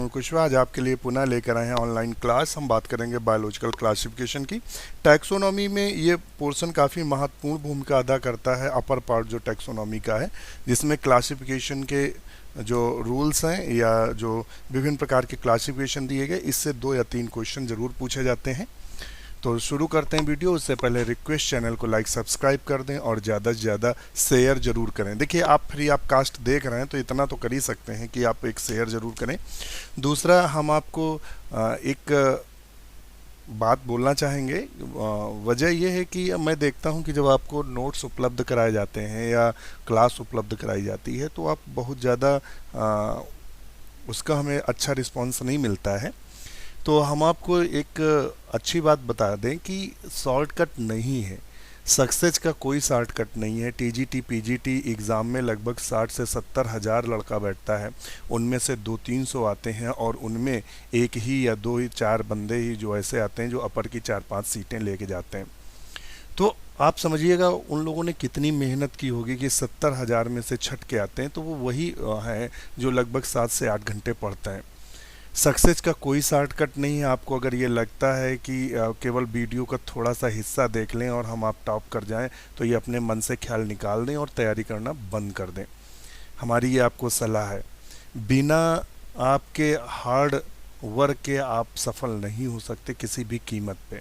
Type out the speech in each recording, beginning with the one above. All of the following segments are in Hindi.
अनिल कुशवाहा। आज आपके लिए पुनः लेकर आए हैं ऑनलाइन क्लास। हम बात करेंगे बायोलॉजिकल क्लासिफिकेशन की। टैक्सोनॉमी में ये पोर्शन काफ़ी महत्वपूर्ण भूमिका अदा करता है, अपर पार्ट जो टैक्सोनॉमी का है, जिसमें क्लासिफिकेशन के जो रूल्स हैं या जो विभिन्न प्रकार के क्लासिफिकेशन दिए गए, इससे 2 या 3 क्वेश्चन ज़रूर पूछे जाते हैं। तो शुरू करते हैं वीडियो। उससे पहले रिक्वेस्ट, चैनल को लाइक सब्सक्राइब कर दें और ज़्यादा से ज़्यादा शेयर ज़रूर करें। देखिए, आप फ्री आप कास्ट देख रहे हैं तो इतना तो कर ही सकते हैं कि आप एक शेयर ज़रूर करें। दूसरा, हम आपको एक बात बोलना चाहेंगे। वजह यह है कि मैं देखता हूं कि जब आपको नोट्स उपलब्ध कराए जाते हैं या क्लास उपलब्ध कराई जाती है तो आप बहुत ज़्यादा उसका हमें अच्छा रिस्पांस नहीं मिलता है। तो हम आपको एक अच्छी बात बता दें कि शॉर्टकट नहीं है, सक्सेस का कोई शॉर्टकट नहीं है। टीजीटी पीजीटी एग्ज़ाम में लगभग 60 से 70 हज़ार लड़का बैठता है, उनमें से 200-300 आते हैं और उनमें एक ही या 2 ही 4 बंदे ही जो ऐसे आते हैं जो अपर की 4-5 सीटें लेके जाते हैं। तो आप समझिएगा उन लोगों ने कितनी मेहनत की होगी कि 70 हज़ार में से छट के आते हैं। तो वो वही हैं जो लगभग 7 से 8 घंटे पढ़ते हैं। सक्सेस का कोई शॉर्टकट नहीं है। आपको अगर ये लगता है कि केवल वीडियो का थोड़ा सा हिस्सा देख लें और हम आप टॉप कर जाएं, तो ये अपने मन से ख्याल निकाल दें और तैयारी करना बंद कर दें। हमारी ये आपको सलाह है। बिना आपके हार्ड वर्क के आप सफल नहीं हो सकते किसी भी कीमत पे,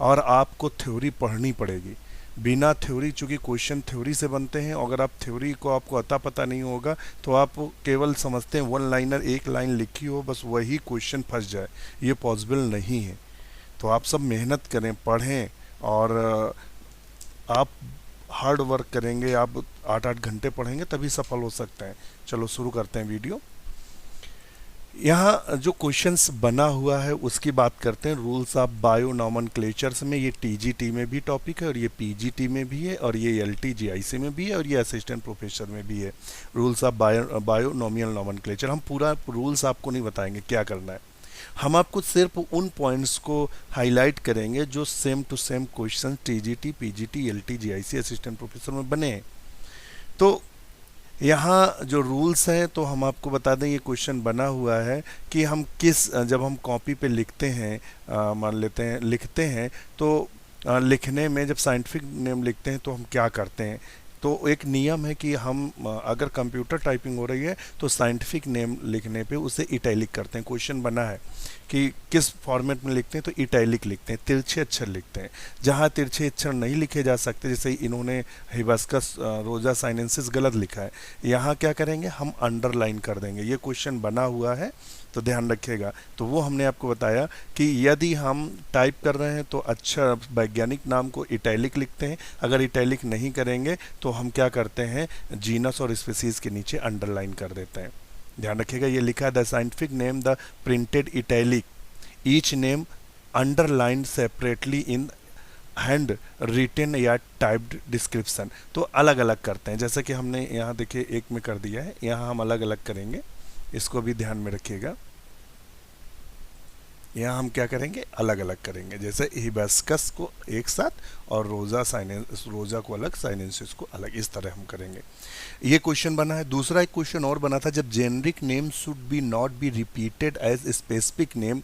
और आपको थ्योरी पढ़नी पड़ेगी। बिना थ्योरी, चूँकि क्वेश्चन थ्योरी से बनते हैं, अगर आप थ्योरी को आपको अता पता नहीं होगा तो आप केवल समझते हैं वन लाइनर, एक लाइन लिखी हो बस वही क्वेश्चन फंस जाए, ये पॉसिबल नहीं है। तो आप सब मेहनत करें, पढ़ें, और आप हार्ड वर्क करेंगे, आप 8-8 घंटे पढ़ेंगे तभी सफल हो सकते हैं। चलो शुरू करते हैं वीडियो। यहाँ जो क्वेश्चंस बना हुआ है उसकी बात करते हैं। रूल्स ऑफ बायो नॉमेनक्लेचर्स में ये टीजीटी में भी टॉपिक है और ये पीजीटी में भी है और ये एलटीजीआईसी में भी है और ये असिस्टेंट प्रोफेसर में भी है। Rules of bio nominal nomenclature, हम पूरा रूल्स आपको नहीं बताएंगे क्या करना है, हम आपको सिर्फ उन पॉइंट्स को हाईलाइट करेंगे जो same to same question TGT PGT LT GIC assistant professor में बने हैं। तो यहाँ जो रूल्स हैं तो हम आपको बता दें, ये क्वेश्चन बना हुआ है कि हम जब हम कॉपी पे लिखते हैं, मान लेते हैं लिखते हैं, तो लिखने में जब साइंटिफिक नेम लिखते हैं तो हम क्या करते हैं। तो एक नियम है कि हम अगर कंप्यूटर टाइपिंग हो रही है तो साइंटिफिक नेम लिखने पे उसे इटैलिक करते हैं। क्वेश्चन बना है कि किस फॉर्मेट में लिखते हैं, तो इटैलिक लिखते हैं, तिरछे अक्षर लिखते हैं। जहाँ तिरछे अक्षर नहीं लिखे जा सकते, जैसे इन्होंने हिबिस्कस रोजा साइनेंसिस गलत लिखा है, यहाँ क्या करेंगे, हम अंडरलाइन कर देंगे। ये क्वेश्चन बना हुआ है तो ध्यान रखिएगा। तो वो हमने आपको बताया कि यदि हम टाइप कर रहे हैं तो अच्छा वैज्ञानिक नाम को इटैलिक लिखते हैं, अगर इटैलिक नहीं करेंगे तो हम क्या करते हैं, जीनस और स्पीसीज के नीचे अंडरलाइन कर देते हैं। ध्यान रखिएगा, ये लिखा है the scientific name the printed italic, each name underline separately in hand written या टाइप्ड डिस्क्रिप्शन। तो अलग अलग करते हैं, जैसे कि हमने यहाँ देखिए एक में कर दिया है, यहाँ हम अलग अलग करेंगे, इसको भी ध्यान में रखिएगा। यहाँ हम क्या करेंगे, अलग अलग करेंगे, जैसे हिबिस्कस को एक साथ और रोजा को अलग, साइनेंसिस को अलग, इस तरह हम करेंगे। ये क्वेश्चन बना है। दूसरा एक क्वेश्चन और बना था, जब generic name should be not be repeated as specific name,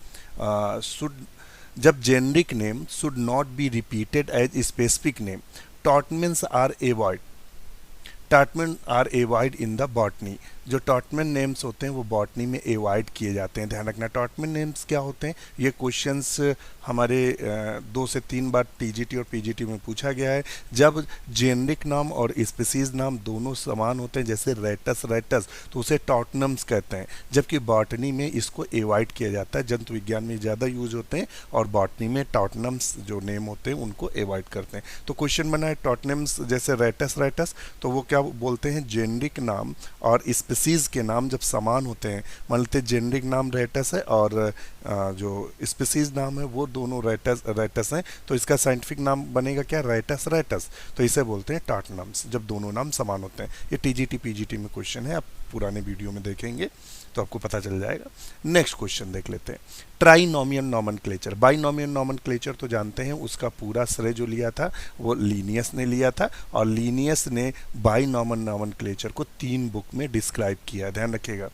जब generic name should not be repeated as specific name, tautonyms are avoid, tautonym are avoid in the botany. जो टॉटमेंट नेम्स होते हैं वो बॉटनी में एवॉइड किए जाते हैं। ध्यान रखना, टॉटमेंट नेम्स क्या होते हैं। ये क्वेश्चंस हमारे 2 से 3 बार टीजीटी और पीजीटी में पूछा गया है। जब जेनरिक नाम और स्पीसीज नाम दोनों समान होते हैं, जैसे रेटस तो उसे टॉटनम्स कहते हैं, जबकि बॉटनी में इसको एवॉइड किया जाता है। जंतु विज्ञान में ज़्यादा यूज होते हैं और बॉटनी में टॉटनम्स जो नेम होते हैं उनको एवॉइड करते हैं। तो क्वेश्चन बना है टॉटनम्स, जैसे रेटस तो वो क्या बोलते हैं, जेनरिक नाम और स्पीसीज के नाम जब समान होते हैं, मान लेते जेनरिक नाम रेटस है और जो स्पीसीज नाम है वो दोनों रेटस हैं, तो इसका साइंटिफिक नाम बनेगा क्या, रेटस। तो इसे बोलते हैं टॉटनम्स, जब दोनों नाम समान होते हैं। ये टीजीटी पीजीटी में क्वेश्चन है, आप पुराने वीडियो में देखेंगे तो आपको पता चल जाएगा। नेक्स्ट क्वेश्चन देख लेते हैं, ट्राइनोमियल नॉमेनक्लेचर। बाइनोमियल नॉमेनक्लेचर तो जानते हैं, उसका पूरा श्रेय जो लिया था वो लीनियस ने लिया था, और लीनियस ने बाइनोमियल नॉमेनक्लेचर को 3 बुक में डिस्क्राइब किया है। ध्यान रखिएगा,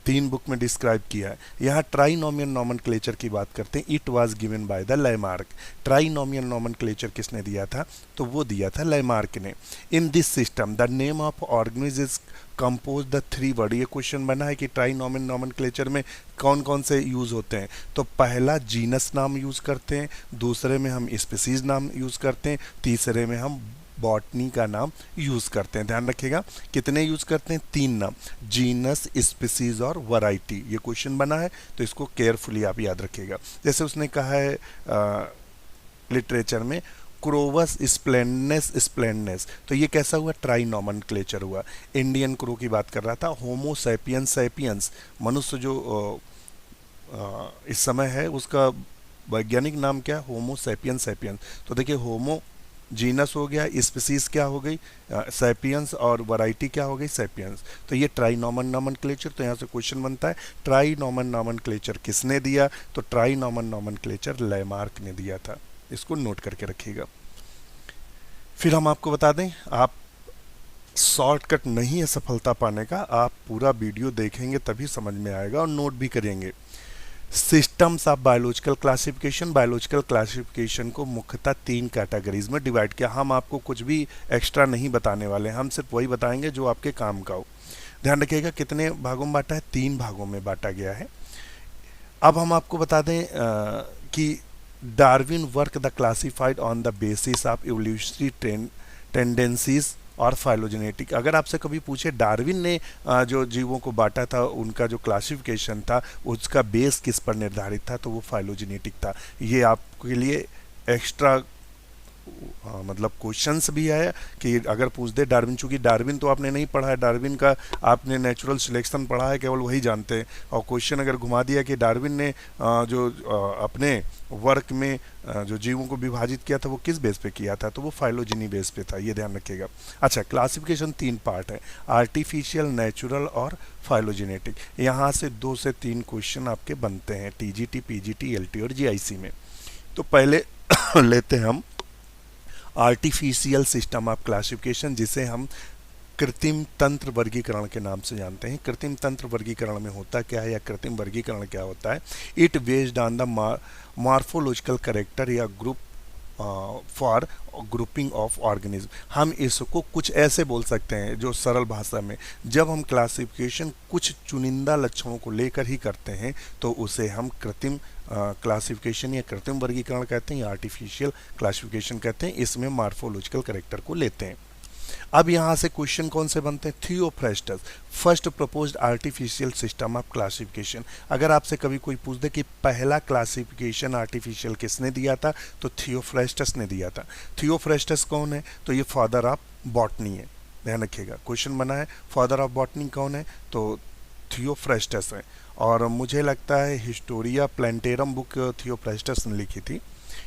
3 बुक में डिस्क्राइब किया है। यहाँ ट्राइनोमियल नॉमेनक्लेचर की बात करते हैं। It was given by the Lamarck. Trinomial nomenclature किसने दिया था? तो वो दिया था लैमार्क ने। In this system the name of organism is compose the 3 word. ये क्वेश्चन बना है कि ट्राइनोमियल नॉमेनक्लेचर में कौन कौन से यूज होते हैं। तो पहला जीनस नाम यूज करते हैं, दूसरे में हम स्पीसीज नाम यूज करते हैं, तीसरे में हम बॉटनी का नाम यूज करते हैं। ध्यान रखिएगा कितने यूज करते हैं? 3 नाम, जीनस, स्पीसीज और वैरायटी। ये क्वेश्चन बना है तो इसको केयरफुली आप याद रखिएगा। जैसे उसने कहा है लिटरेचर में क्रोवस स्प्लेंडनेस स्प्लेंडनेस, तो ये कैसा हुआ? ट्राइनोमेनक्लेचर हुआ। इंडियन क्रो की बात कर रहा था। होमो सैपियंस सैपियंस, मनुष्य जो इस समय है उसका वैज्ञानिक नाम क्या है? Homo sapiens sapiens. तो देखिए होमो जीनस हो गया, स्पीसीज क्या हो गई? सैपियंस, और वैरायटी क्या हो गई? सैपियंस। तो ये ट्राइनोमन नॉमेनक्लेचर। तो यहाँ से क्वेश्चन बनता है ट्राइनोमन नॉमेनक्लेचर किसने दिया? तो ट्राइनोमन नॉमेनक्लेचर लैमार्क ने दिया था। इसको नोट करके रखिएगा। फिर हम आपको बता दें, आप शॉर्टकट नहीं है सफलता पाने का, आप पूरा वीडियो देखेंगे तभी समझ में आएगा और नोट भी करेंगे। Systems of biological classification. Biological classification को मुख्यतः 3 कैटेगरीज में डिवाइड किया। हम आपको कुछ भी एक्स्ट्रा नहीं बताने वाले, हम सिर्फ वही बताएंगे जो आपके काम का हो। ध्यान रखिएगा कितने भागों में बांटा है? 3 भागों में बांटा गया है। अब हम आपको बता दें कि Darwin work the classified on the basis of evolutionary tendencies और फाइलोजेनेटिक। अगर आपसे कभी पूछे डार्विन ने जो जीवों को बांटा था उनका जो क्लासिफिकेशन था उसका बेस किस पर निर्धारित था, तो वो फाइलोजेनेटिक था। ये आपके लिए एक्स्ट्रा मतलब क्वेश्चंस भी है कि अगर पूछ दे डार्विन, चूंकि डार्विन तो आपने नहीं पढ़ा है, डार्विन का आपने नेचुरल सिलेक्शन पढ़ा है, केवल वही जानते हैं। और क्वेश्चन अगर घुमा दिया कि डार्विन ने जो अपने वर्क में जो जीवों को विभाजित किया था वो किस बेस पे किया था, तो वो फाइलोजेनी बेस पे था। ये ध्यान रखिएगा। अच्छा, क्लासिफिकेशन 3 पार्ट है, आर्टिफिशियल, नेचुरल और फाइलोजेनेटिक। यहाँ से 2 से 3 क्वेश्चन आपके बनते हैं टीजीटी, पीजीटी, एलटी और जीआईसी में। तो पहले लेते हैं हम आर्टिफिशियल सिस्टम ऑफ क्लासिफिकेशन, जिसे हम कृत्रिम तंत्र वर्गीकरण के नाम से जानते हैं। कृत्रिम तंत्र वर्गीकरण में होता क्या है या कृत्रिम वर्गीकरण क्या होता है? It based on the morphological character या group for grouping of organism. हम इसको कुछ ऐसे बोल सकते हैं जो सरल भाषा में, जब हम क्लासिफिकेशन कुछ चुनिंदा लक्षणों को लेकर ही करते हैं तो उसे हम कृत्रिम क्लासिफिकेशन या कृत्रिम वर्गीकरण कहते हैं या आर्टिफिशियल क्लासिफिकेशन कहते हैं। इसमें मॉर्फोलॉजिकल कैरेक्टर को लेते हैं। अब यहाँ से क्वेश्चन कौन से बनते हैं? Theophrastus first proposed artificial system of classification. अगर आपसे कभी कोई पूछ दे कि पहला क्लासिफिकेशन आर्टिफिशियल किसने दिया था, तो थियोफ्रेस्टस ने दिया था। थियोफ्रेस्टस कौन है? तो ये फादर ऑफ बॉटनी है। ध्यान रखिएगा क्वेश्चन बना है फादर ऑफ बॉटनी कौन है, तो थियोफ्रेस्टस है। और मुझे लगता है हिस्टोरिया प्लांटेरम बुक थियोफ्रेस्टस ने लिखी थी।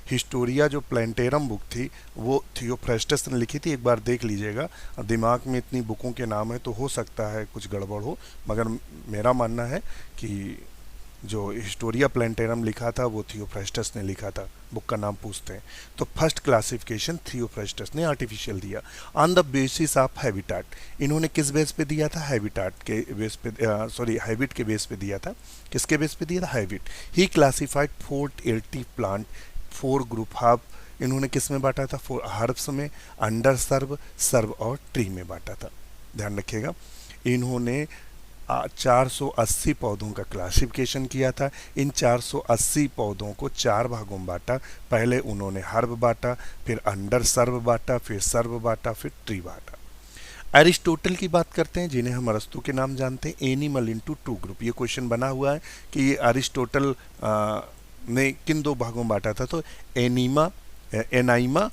हिस्टोरिया जो प्लांटेरम बुक थी वो थियोफ्रेस्टस ने लिखी थी। एक बार देख लीजिएगा, दिमाग में इतनी बुकों के नाम है तो हो सकता है कुछ गड़बड़ हो, मगर मेरा मानना है कि जो हिस्टोरिया प्लांटेरम लिखा था वो थियोफ्रेस्टस ने लिखा था। बुक का नाम पूछते हैं। तो फर्स्ट क्लासिफिकेशन थियोफ्रेस्टस ने आर्टिफिशियल दिया on the basis of habitat. इन्होंने किस बेस पे दिया था? हैबिटाट के बेस पे, हैबिट के बेस पे दिया था। किसके बेस पे दिया था? हैबिट। ही क्लासिफाइड 480 प्लांट 4 ग्रुप हाफ। इन्होंने किस में बांटा था? 4 हर्ब्स में, अंडर सर्व, सर्व और ट्री में बांटा था। ध्यान रखिएगा इन्होंने 480 पौधों का क्लासिफिकेशन किया था। इन 480 पौधों को 4 भागों में बांटा। पहले उन्होंने हर्ब बांटा, फिर अंडर सर्व बांटा, फिर सर्व बांटा, फिर ट्री बांटा। एरिस्टोटल की बात करते हैं, जिन्हें हम अरस्तु के नाम जानते हैं। Animal into 2 group. ये क्वेश्चन बना हुआ है कि ये एरिस्टोटल ने किन 2 भागों में बांटा था, तो एनाइमा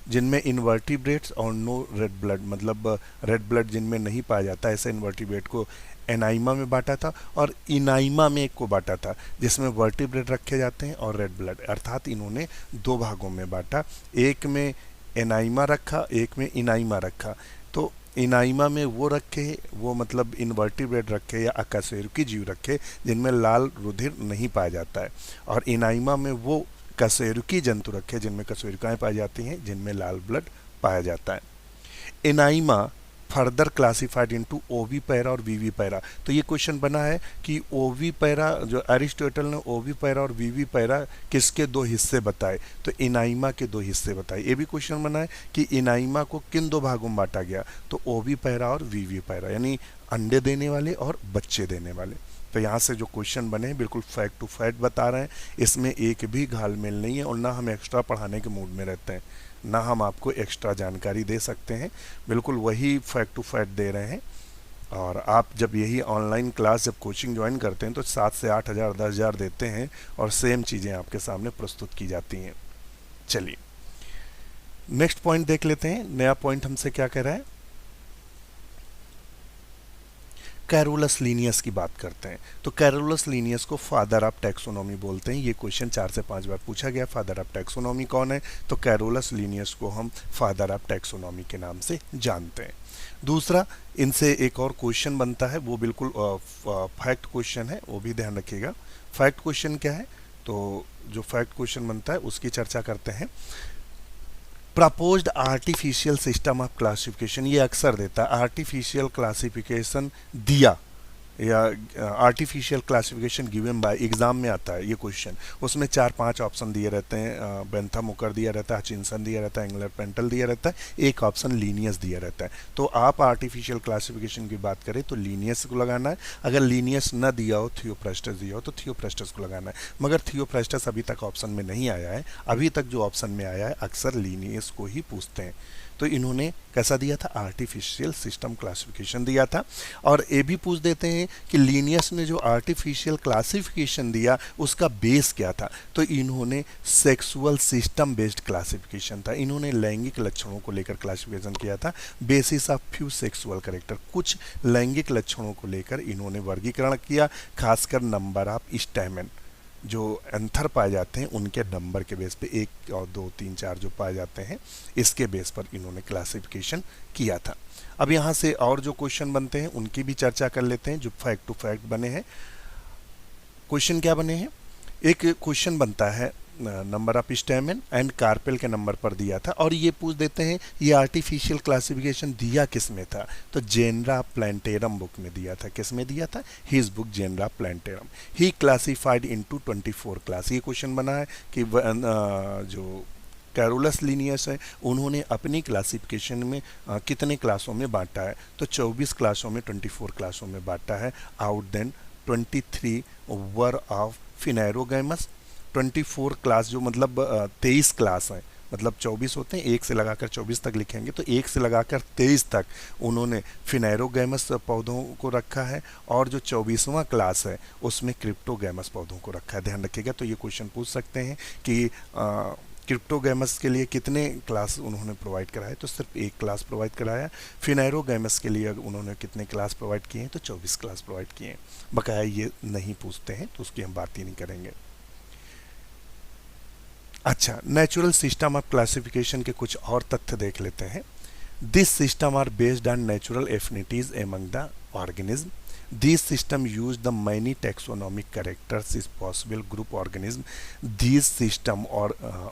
जिनमें इन्वर्टिब्रेट्स और नो रेड ब्लड, मतलब रेड ब्लड जिनमें नहीं पाया जाता, ऐसे इन्वर्टिब्रेट को एनाइमा में बांटा था। और इनाइमा में एक को बांटा था जिसमें वर्टिब्रेट रखे जाते हैं और रेड ब्लड। अर्थात इन्होंने 2 भागों में बांटा, एक में एनाइमा रखा, एक में इनाइमा रखा। तो इनाइमा में वो रखे, वो मतलब इन्वर्टिब्रेट रखे या अकशेरुकी जीव रखे जिनमें लाल रुधिर नहीं पाया जाता है, और इनाइमा में वो कशेरुकी जंतु रखे जिनमें कशेरुकाएं पाई जाती हैं, जिनमें लाल ब्लड पाया जाता है। इनाइमा फर्दर क्लासिफाइड इनटू ओवी पैरा और वीवी पैरा। तो ये क्वेश्चन बना है कि ओवी पैरा, जो अरिस्टोटल ने ओवी पैरा और वीवी पैरा किसके दो हिस्से बताए, तो इनाइमा के दो हिस्से बताए। ये भी क्वेश्चन बना है कि इनाइमा को किन दो भागों में बांटा गया, तो ओवी पैरा और वीवी पैरा, यानी अंडे देने वाले और बच्चे देने वाले। तो यहाँ से जो क्वेश्चन बने हैं बिल्कुल फैक्ट टू फैक्ट बता रहे हैं, इसमें एक भी घालमेल नहीं है और ना हम एक्स्ट्रा पढ़ाने के मूड में रहते हैं, ना हम आपको एक्स्ट्रा जानकारी दे सकते हैं, बिल्कुल वही फैक्ट टू फैक्ट दे रहे हैं। और आप जब यही ऑनलाइन क्लास जब कोचिंग ज्वाइन करते हैं तो 7 से 8 हज़ार 10 हज़ार देते हैं और सेम चीज़ें आपके सामने प्रस्तुत की जाती हैं। चलिए नेक्स्ट पॉइंट देख लेते हैं। नया पॉइंट हमसे क्या कह रहा है, कैरोलस लीनियस की बात करते हैं। तो कैरोलस लीनियस को फादर ऑफ टैक्सोनॉमी बोलते हैं। ये क्वेश्चन 4 से 5 बार पूछा गया, फादर ऑफ टैक्सोनॉमी कौन है, तो कैरोलस लीनियस को हम फादर ऑफ टैक्सोनॉमी के नाम से जानते हैं। दूसरा, इनसे एक और क्वेश्चन बनता है, वो बिल्कुल फैक्ट क्वेश्चन है, वो भी ध्यान रखिएगा। फैक्ट क्वेश्चन क्या है, तो जो फैक्ट क्वेश्चन बनता है उसकी चर्चा करते हैं। Proposed artificial system of classification, ये अक्सर देता है आर्टिफिशियल क्लासिफिकेशन दिया या artificial classification given by, exam में आता है ये क्वेश्चन। उसमें 4-5 ऑप्शन दिए रहते हैं, बेंथम मुकर दिया रहता है, हचिंसन दिया रहता है, एंगलर पेंटल दिया रहता है, एक ऑप्शन लीनियस दिया रहता है। तो आप आर्टिफिशियल क्लासिफिकेशन की बात करें तो लीनियस को लगाना है, अगर लीनियस न दिया हो, थियोप्रेस्टस दिया हो तो थियोप्रेस्टस को लगाना है। मगर थियोप्रेस्टस अभी तक ऑप्शन में नहीं आया है, अभी तक जो ऑप्शन में आया है अक्सर लीनियस को ही पूछते हैं। तो इन्होंने कैसा दिया था, आर्टिफिशियल सिस्टम क्लासिफिकेशन दिया था। और ये भी पूछ देते हैं कि लीनियस ने जो आर्टिफिशियल क्लासिफिकेशन दिया उसका बेस क्या था, तो इन्होंने सेक्सुअल सिस्टम बेस्ड क्लासिफिकेशन था। इन्होंने लैंगिक लक्षणों को लेकर क्लासिफिकेशन किया था, basis of few sexual character, कुछ लैंगिक लक्षणों को लेकर इन्होंने वर्गीकरण किया, खासकर नंबर ऑफ स्टैमेन, जो एंथर पाए जाते हैं उनके नंबर के बेस पे, 1 और 2 3 4 जो पाए जाते हैं इसके बेस पर इन्होंने क्लासिफिकेशन किया था। अब यहाँ से और जो क्वेश्चन बनते हैं उनकी भी चर्चा कर लेते हैं, जो फैक्ट टू फैक्ट बने हैं। क्वेश्चन क्या बने हैं, एक क्वेश्चन बनता है number of stamen and carpel के नंबर पर दिया था, और ये पूछ देते हैं ये आर्टिफिशियल क्लासिफिकेशन दिया किस में था, तो जेनरा प्लांटेरम बुक में दिया था। किस में दिया था, हिज बुक जेनरा प्लांटेरम। ही क्लासिफाइड इनटू 24 क्लास। ये क्वेश्चन बना है कि जो कैरोलस लीनियस है उन्होंने अपनी क्लासिफिकेशन में कितने क्लासों में बांटा है, तो 24 क्लासों में, 24 क्लासों में बांटा है। Out then 23 were of phanerogams. 24 class जो मतलब 23 क्लास है, मतलब 24 होते हैं, 1 से लगाकर 24 तक लिखेंगे तो 1 से लगाकर 23 तक उन्होंने फिनेरोगैमस पौधों को रखा है, और जो 24वां क्लास है उसमें क्रिप्टोगैमस पौधों को रखा है। ध्यान रखिएगा। तो ये क्वेश्चन पूछ सकते हैं कि क्रिप्टोगैमस के लिए कितने क्लास उन्होंने प्रोवाइड कराए, तो सिर्फ 1 क्लास प्रोवाइड कराया। फिनेरोगैमस के लिए उन्होंने कितने क्लास प्रोवाइड किए हैं, तो 24 क्लास प्रोवाइड किए हैं। बकाया ये नहीं पूछते हैं तो उसकी हम बात ही नहीं करेंगे। अच्छा, नेचुरल सिस्टम ऑफ क्लासिफिकेशन के कुछ और तथ्य देख लेते हैं। This system are based on natural affinities among the organism. These system use the many taxonomic characters is possible group organism. These system or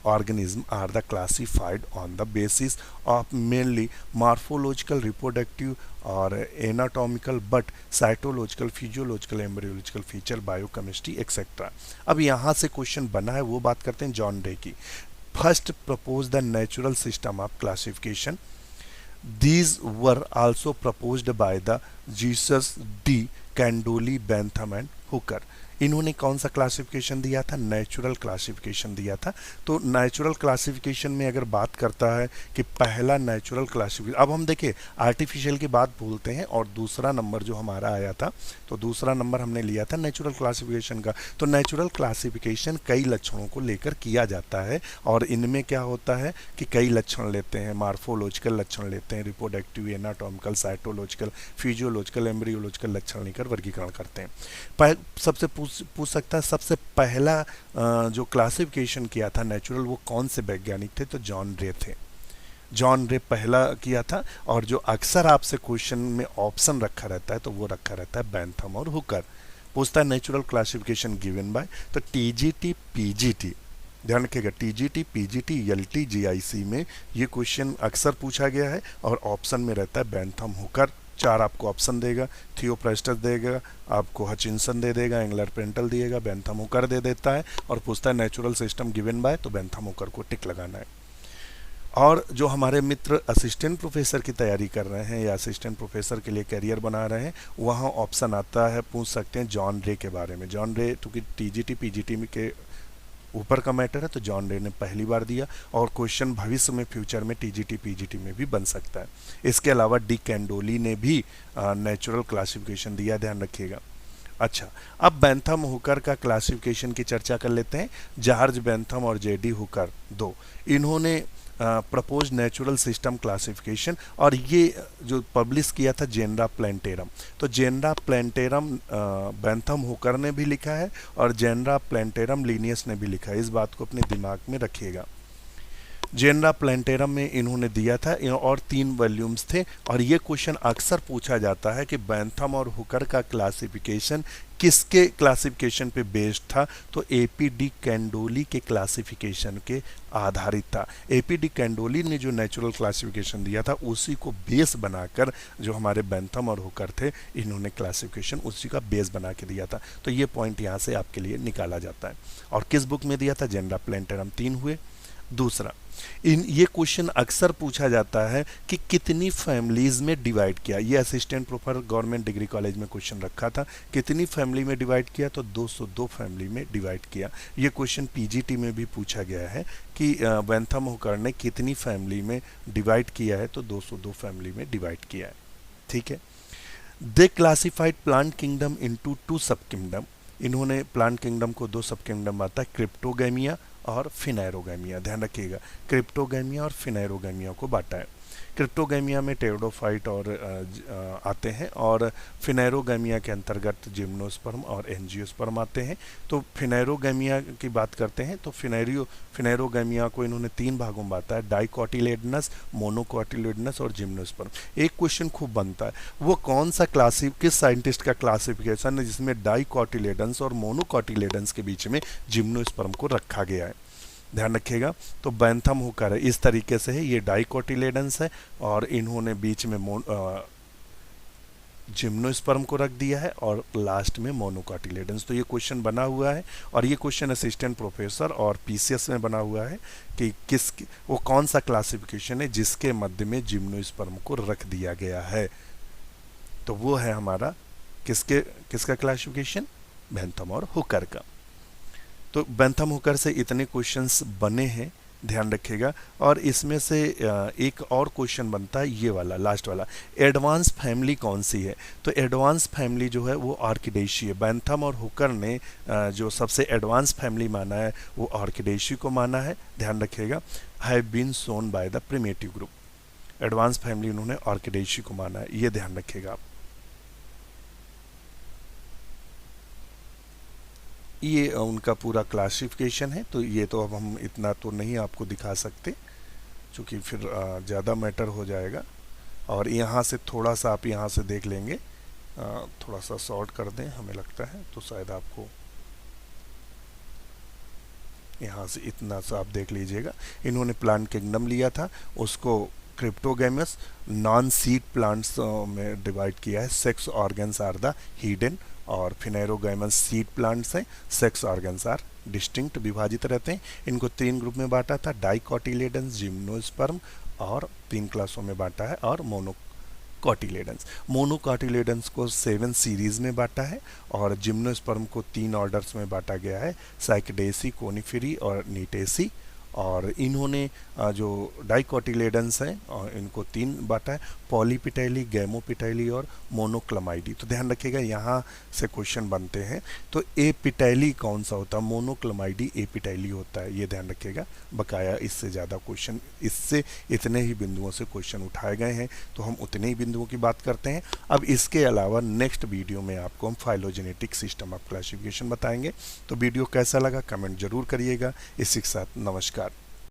organism are the classified on the basis of mainly morphological, reproductive or anatomical but cytological, physiological, embryological feature, biochemistry etc. अब यहाँ से क्वेश्चन बना है, वो बात करते हैं जॉन डे की। First propose the natural system of classification. These were also proposed by the Jesus D. Candoli, Bentham and Hooker. इन्होंने कौन सा क्लासिफिकेशन दिया था, नेचुरल क्लासिफिकेशन दिया था। तो नेचुरल क्लासिफिकेशन में अगर बात करता है कि पहला नेचुरल क्लासिफिकेशन, अब हम देखिए आर्टिफिशियल की बात बोलते हैं और दूसरा नंबर जो हमारा आया था, तो दूसरा नंबर हमने लिया था नेचुरल क्लासिफिकेशन का। तो नेचुरल क्लासिफिकेशन कई लक्षणों को लेकर किया जाता है, और इनमें क्या होता है कि कई लक्षण लेते हैं, मार्फोलॉजिकल लक्षण लेते हैं, reproductive, anatomical, cytological, physiological, embryological लक्षण लेकर वर्गीकरण करते हैं। सबसे पूछ सकता है सबसे पहला जो क्लासिफिकेशन किया था नेचुरल, वो कौन से वैज्ञानिक थे, तो जॉन रे थे। जॉन रे पहला किया था, और जो अक्सर आपसे क्वेश्चन में ऑप्शन रखा रहता है तो वो रखा रहता है बेंथम और हुकर। पूछता है नेचुरल क्लासिफिकेशन गिवन बाय, तो टीजीटी, पीजीटी, ध्यान रखिएगा, टीजीटी, पीजीटी, एलटी, जीआईसी में ये क्वेश्चन अक्सर पूछा गया है और ऑप्शन में रहता है बेंथम हुकर। 4 आपको ऑप्शन देगा, थियोप्रेस्टस देगा, आपको हचिंसन दे देगा, एंगलर पेंटल दिएगा, बेंथम हुकर दे देता है और पूछता है नेचुरल सिस्टम गिवन बाय, तो बेंथम हुकर को टिक लगाना है। और जो हमारे मित्र असिस्टेंट प्रोफेसर की तैयारी कर रहे हैं या असिस्टेंट प्रोफेसर के लिए करियर बना रहे हैं, वहाँ ऑप्शन आता है, पूछ सकते हैं जॉन रे के बारे में। जॉन रे क्योंकि टीजीटी पीजीटी के ऊपर का मैटर है, तो जॉन रे ने पहली बार दिया और क्वेश्चन भविष्य में फ्यूचर में टीजीटी पीजीटी में भी बन सकता है। इसके अलावा डी कैंडोली ने भी नेचुरल क्लासिफिकेशन दिया, ध्यान रखिएगा। अच्छा, अब बेंथम हुकर का क्लासिफिकेशन की चर्चा कर लेते हैं। जॉर्ज बेंथम और जेडी हुकर दो, इन्होंने प्रपोज नेचुरल सिस्टम क्लासिफिकेशन, और ये जो पब्लिश किया था जेनरा प्लेंटेरम। तो जेनरा प्लेंटेरम बेंथम हुकर ने भी लिखा है और जेनरा प्लेंटेरम लिनियस ने भी लिखा है, इस बात को अपने दिमाग में रखिएगा। जेनरा प्लेंटेरम में इन्होंने दिया था और 3 वॉल्यूम्स थे, और ये क्वेश्चन अक्सर पूछा जाता है कि बेंथम और हुकर का क्लासिफिकेशन किसके क्लासिफिकेशन पे बेस्ड था, तो एपी डी कैंडोली के क्लासिफिकेशन के आधारित था। एपी डी कैंडोली ने जो नेचुरल क्लासिफिकेशन दिया था उसी को बेस बनाकर जो हमारे बेंथम और हुकर थे, इन्होंने क्लासिफिकेशन उसी का बेस बना के दिया था। तो ये पॉइंट यहाँ से आपके लिए निकाला जाता है। और किस बुक में दिया था, जेनरा प्लेंटेरम। 3 हुए। दूसरा, ये क्वेश्चन अक्सर पूछा जाता है कि कितनी फैमिलीज में डिवाइड किया। ये assistant professor government degree college में क्वेश्चन रखा था, कितनी फैमिली में डिवाइड किया, तो 202 फैमिली में डिवाइड किया। ये क्वेश्चन पीजीटी में भी पूछा गया है कि बेंथम हुकर ने कितनी फैमिली में डिवाइड किया है, तो 202 फैमिली में डिवाइड किया है। ठीक है। They classified plant kingdom into 2 sub kingdom. इन्होंने प्लांट किंगडम को 2 सब किंगडम आता है, क्रिप्टोगैमिया और फिनेरोगैमिया। ध्यान रखिएगा, क्रिप्टोगैमिया और फिनेरोगैमिया को बांटा है। क्रिप्टोगैमिया में टेरोडोफाइट और आते हैं, और फिनेरोगैमिया के अंतर्गत जिम्नोस्पर्म और एंजियोस्पर्म आते हैं। तो फिनेरोगैमिया की बात करते हैं तो फिनेरोगैमिया को इन्होंने 3 भागों में बांटा है, डाइकोटिलेडनस, मोनोकोटिलेडनस और जिम्नोस्पर्म। एक क्वेश्चन खूब बनता है, वो कौन सा किस साइंटिस्ट का क्लासिफिकेशन है जिसमें डाइकोटिलेडन्स और मोनोकोटिलेडन्स के बीच में जिम्नोस्पर्म को रखा गया है। ध्यान रखिएगा, तो बेंथम हुकर है, इस तरीके से है, ये डाइकोटिलेडन्स है और इन्होंने बीच में जिम्नोस्पर्म को रख दिया है और लास्ट में मोनोकोटिलेडन्स। तो ये क्वेश्चन बना हुआ है और ये क्वेश्चन असिस्टेंट प्रोफेसर और पीसीएस में बना हुआ है कि वो कौन सा क्लासिफिकेशन है जिसके मध्य में जिम्नोस्पर्म को रख दिया गया है। तो वो है हमारा किसका क्लासिफिकेशन, बेंथम और हुकर का। तो बेंथम हुकर से इतने क्वेश्चंस बने हैं, ध्यान रखिएगा। और इसमें से एक और क्वेश्चन बनता है, ये वाला लास्ट वाला, एडवांस फैमिली कौन सी है। तो एडवांस फैमिली जो है वो ऑर्किडेशी है। बेंथम और हुकर ने जो सबसे एडवांस फैमिली माना है वो ऑर्किडेशी को माना है, ध्यान रखिएगा। Have been shown by the primitive group. Advance family उन्होंने ऑर्किडेशी को माना है, ये ध्यान रखिएगा आप। ये उनका पूरा क्लासिफिकेशन है। तो ये तो अब हम इतना तो नहीं आपको दिखा सकते क्योंकि फिर ज़्यादा मैटर हो जाएगा। और यहाँ से थोड़ा सा आप यहाँ से देख लेंगे, थोड़ा सा शॉर्ट कर दें हमें लगता है, तो शायद आपको यहाँ से इतना सा आप देख लीजिएगा। इन्होंने प्लांट किंगडम लिया था, उसको क्रिप्टोगैमस नॉन सीड प्लांट्स में डिवाइड किया है। Sex organs are the hidden, और फिनेरोगैमस सीड प्लांट्स हैं, सेक्स ऑर्गन्स आर डिस्टिंक्ट, विभाजित रहते हैं। इनको 3 ग्रुप में बांटा था, डाइकोटिलेडन्स, जिम्नोस्पर्म, और 3 क्लासों में बांटा है, और मोनोकोटिलेडन्स। मोनोकोटिलेडन्स को 7 सीरीज में बांटा है, और जिम्नोस्पर्म को 3 ऑर्डर्स में बांटा गया है, साइकडेसी, कोनिफेरी और नीटेसी। और इन्होंने जो डाइकोटिलेडन्स हैं इनको 3 बांटा है, पॉलीपिटाइली, गैमोपिटाइली और मोनोक्लमाइडी। तो ध्यान रखिएगा, यहाँ से क्वेश्चन बनते हैं। तो एपिटाइली कौन सा होता है, मोनोक्लमाइडी एपिटाइली होता है, ये ध्यान रखिएगा। बकाया इससे ज़्यादा क्वेश्चन, इससे इतने ही बिंदुओं से क्वेश्चन उठाए गए हैं, तो हम उतने ही बिंदुओं की बात करते हैं। अब इसके अलावा नेक्स्ट वीडियो में आपको हम फाइलोजेनेटिक सिस्टम ऑफ क्लासिफिकेशन बताएंगे। तो वीडियो कैसा लगा कमेंट जरूर करिएगा। इसी के साथ नमस्कार।